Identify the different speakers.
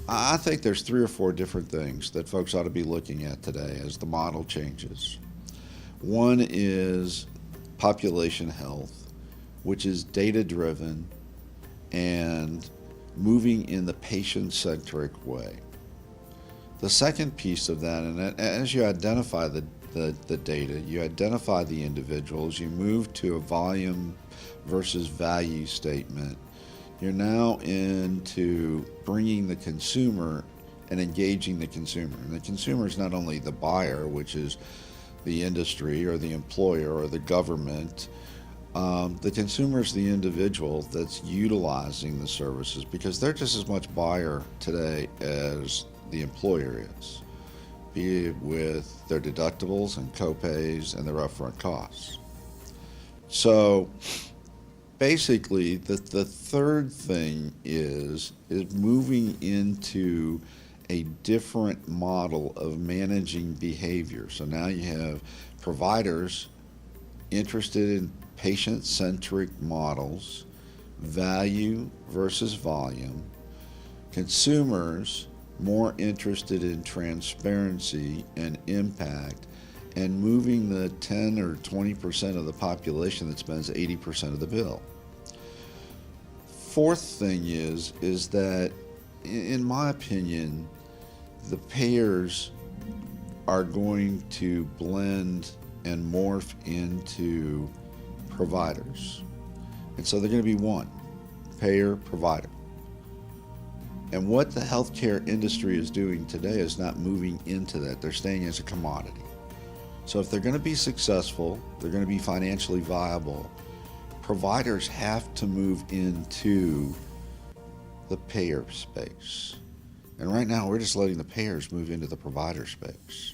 Speaker 1: I think there's three or four different things that folks ought to be looking at today as the model changes. One is population health, which is data driven and moving in the patient centric way. The second piece of that, and as you identify the data, you identify the individuals, you move to a volume versus value statement. You're now into bringing the consumer and engaging the consumer. And the consumer is not only the buyer, which is the industry or the employer or the government. The consumer is the individual that's utilizing the services because they're just as much buyer today as the employer is, be it with their deductibles and copays and their upfront costs. So basically, the third thing is moving into a different model of managing behavior. So now you have providers interested in patient-centric models, value versus volume, consumers more interested in transparency and impact, and moving the 10 or 20% of the population that spends 80% of the bill. Fourth thing is that, in my opinion, the payers are going to blend and morph into providers. And so they're going to be one, payer, provider. And what the healthcare industry is doing today is not moving into that. They're staying as a commodity. So if they're going to be successful, they're going to be financially viable, providers have to move into the payer space. And right now, we're just letting the payers move into the provider space.